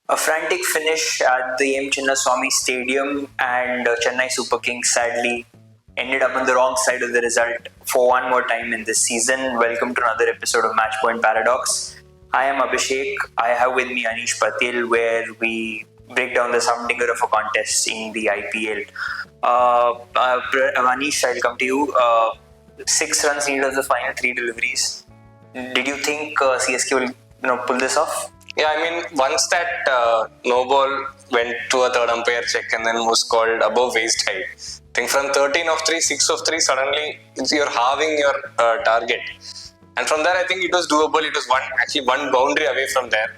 A frantic finish at the Chinnaswamy Stadium, and Chennai Super Kings sadly ended up on the wrong side of the result for one more time in this season. Welcome to another episode of Matchpoint Paradox. I am Abhishek. I have with me Ayush Mhatre, where we break down the humdinger of a contest in the IPL. Anish, I'll come to you. 6 runs needed of the final 3 deliveries. Did you think CSK will pull this off? Yeah, I mean, once that no ball went to a third umpire check and then was called above waist height, I think from 13 of 3, 6 of 3, suddenly you're halving your target. And from there, I think it was doable. It was one boundary away from there.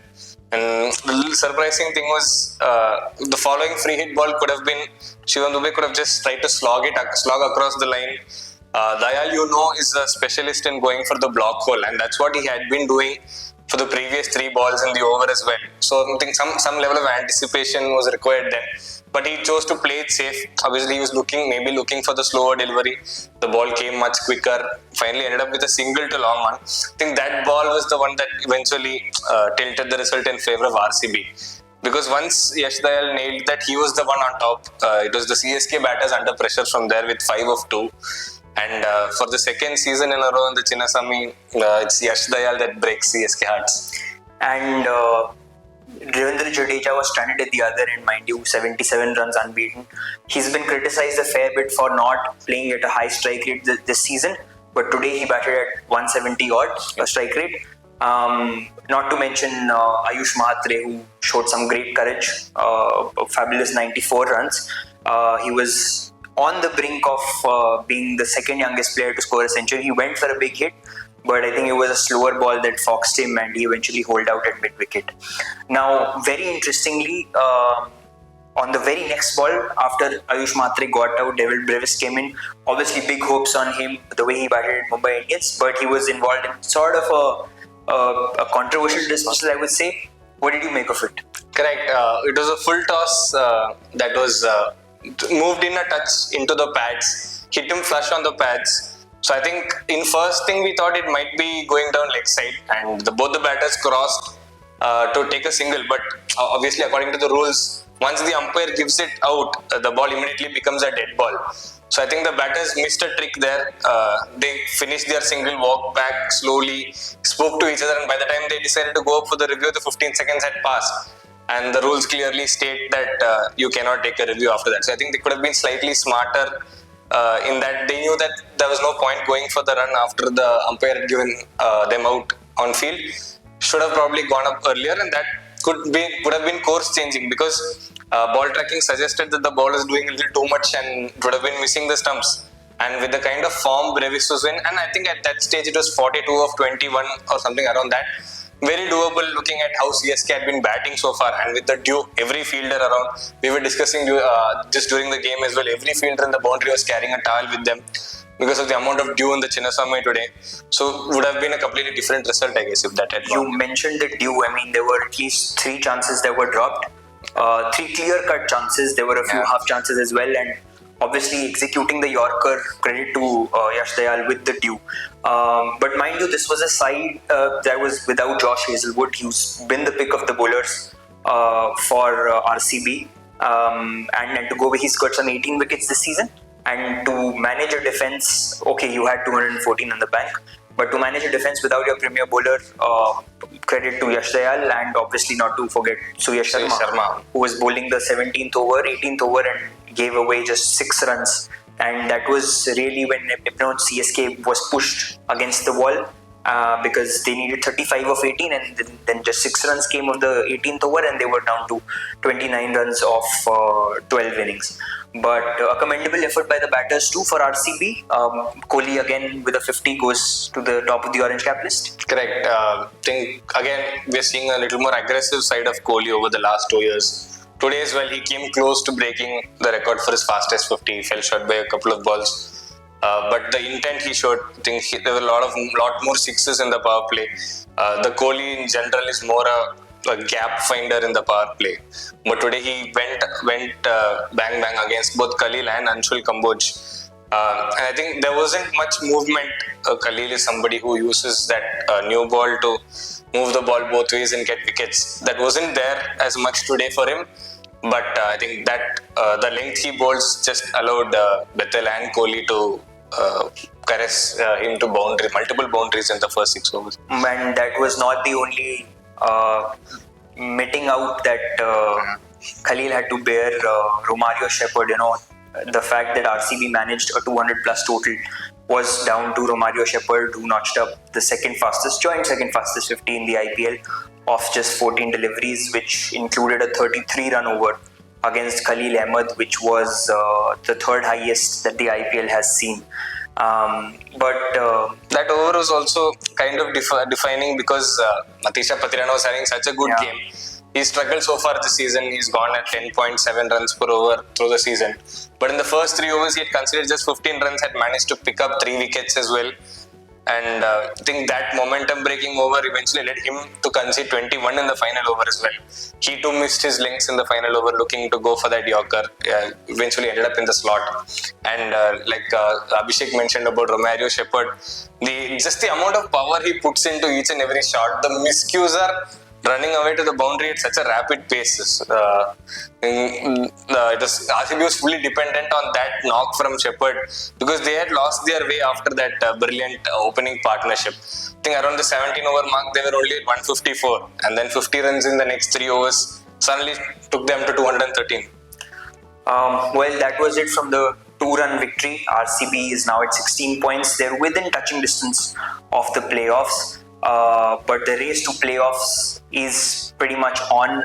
And the little surprising thing was the following free hit ball could have been, Shivam Dubey could have just tried to slog across the line. Dayal, is a specialist in going for the block hole, and that's what he had been doing for the previous 3 balls in the over as well. So I think some level of anticipation was required then. But he chose to play it safe. Obviously, he was looking for the slower delivery. The ball came much quicker. Finally ended up with a single to long one. I think that ball was the one that eventually tilted the result in favor of RCB. Because once Yash Dayal nailed that, he was the one on top. It was the CSK batters under pressure from there with 5 of 2. And for the second season in a row in the Chinnaswamy, it's Yash Dayal that breaks CSK hearts. And Ravindra Jadeja was stranded at the other end, mind you, 77 runs unbeaten. He's been criticized a fair bit for not playing at a high strike rate this season, but today he batted at 170 odd strike rate. Not to mention Ayush Mhatre, who showed some great courage, fabulous 94 runs. He was on the brink of being the second youngest player to score a century. He went for a big hit, but I think it was a slower ball that foxed him and he eventually holed out at mid-wicket. Now, very interestingly, on the very next ball, after Ayush Mhatre got out, Devil Brevis came in. Obviously, big hopes on him, the way he batted at Mumbai Indians, but he was involved in sort of a controversial dismissal, I would say. What did you make of it? Correct. It was a full toss that was moved in a touch into the pads, hit him flush on the pads. So I think in first thing we thought it might be going down leg side, and both the batters crossed to take a single. But obviously, according to the rules, once the umpire gives it out, the ball immediately becomes a dead ball. So I think the batters missed a trick there. They finished their single, walked back slowly, spoke to each other, and by the time they decided to go up for the review, the 15 seconds had passed. And the rules clearly state that you cannot take a review after that. So I think they could have been slightly smarter in that they knew that there was no point going for the run after the umpire had given them out on field. Should have probably gone up earlier, and that could have been course changing, because ball tracking suggested that the ball was doing a little too much and would have been missing the stumps. And with the kind of form Brevis was in, and I think at that stage it was 42 of 21 or something around that. Very doable looking at how CSK had been batting so far, and with the dew, every fielder around, we were discussing just during the game as well, every fielder in the boundary was carrying a towel with them because of the amount of dew in the Chinnaswamy today. So would have been a completely different result, I guess, if that had gone. You mentioned the dew. I mean, there were at least 3 chances that were dropped, 3 clear-cut chances. There were a few half chances as well, and obviously executing the Yorker, credit to Yash Dayal with the dew. But mind you, this was a side that was without Josh Hazlewood. He's been the pick of the bowlers for RCB. And to go away, he's got some 18 wickets this season. And to manage a defense, okay, you had 214 in the bank. But to manage a defense without your premier bowler, credit to Yash Dayal, and obviously not to forget Suyash Sharma, who was bowling the 17th over, 18th over, and gave away just 6 runs. And that was really when CSK was pushed against the wall because they needed 35 of 18, and then just 6 runs came of the 18th over, and they were down to 29 runs of 12 innings. But a commendable effort by the batters too for RCB. Kohli again with a 50 goes to the top of the orange cap list. Correct. I think again we're seeing a little more aggressive side of Kohli over the last 2 years. Today as well, he came close to breaking the record for his fastest 50. He fell short by a couple of balls. But the intent he showed, I think there were a lot more sixes in the power play. The Kohli in general is more a gap finder in the power play. But today he went bang against both Khalil and Anshul Kamboj. And I think there wasn't much movement. Khalil is somebody who uses that new ball to move the ball both ways and get wickets. That wasn't there as much today for him. But I think that the lengthy balls just allowed Bethell and Kohli to caress him to multiple boundaries in the first 6 overs. And that was not the only meeting out that Khalil had to bear. Romario Shepherd, the fact that RCB managed a 200 plus total was down to Romario Shepherd, who notched up the joint second fastest 50 in the IPL of just 14 deliveries, which included a 33 run over against Khalil Ahmed, which was the third highest that the IPL has seen. But that over was also kind of defining because Matisha Patirana was having such a good game. He struggled so far this season. He's gone at 10.7 runs per over through the season. But in the first 3 overs, he had considered just 15 runs, had managed to pick up 3 wickets as well. And I think that momentum breaking over eventually led him to concede 21 in the final over as well. He too missed his links in the final over looking to go for that Yorker. Eventually ended up in the slot. And like Abhishek mentioned about Romario Shepherd, just the amount of power he puts into each and every shot, the miscues are running away to the boundary at such a rapid pace. RCB was fully dependent on that knock from Shepherd because they had lost their way after that brilliant opening partnership. I think around the 17 over mark they were only at 154, and then 50 runs in the next 3 overs suddenly took them to 213. Well, that was it from the 2-run victory. RCB is now at 16 points. They're within touching distance of the playoffs. But the race to playoffs is pretty much on,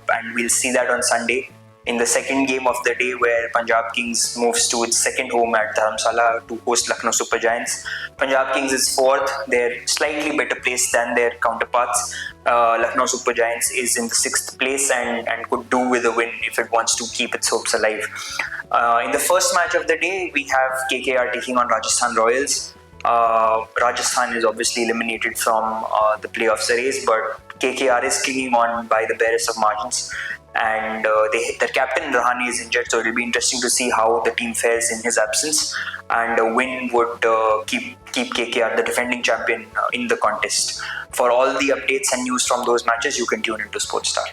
and we'll see that on Sunday in the second game of the day, where Punjab Kings moves to its second home at Dharamsala to host Lucknow Super Giants. Punjab Kings is 4th. They're slightly better placed than their counterparts. Lucknow Super Giants is in the 6th place and could do with a win if it wants to keep its hopes alive. In the first match of the day, we have KKR taking on Rajasthan Royals. Rajasthan is obviously eliminated from the playoffs race, but KKR is clinging on by the barest of margins, and their captain Rahane is injured, so it will be interesting to see how the team fares in his absence, and a win would keep KKR, the defending champion, in the contest. For all the updates and news from those matches, you can tune into Sportstar.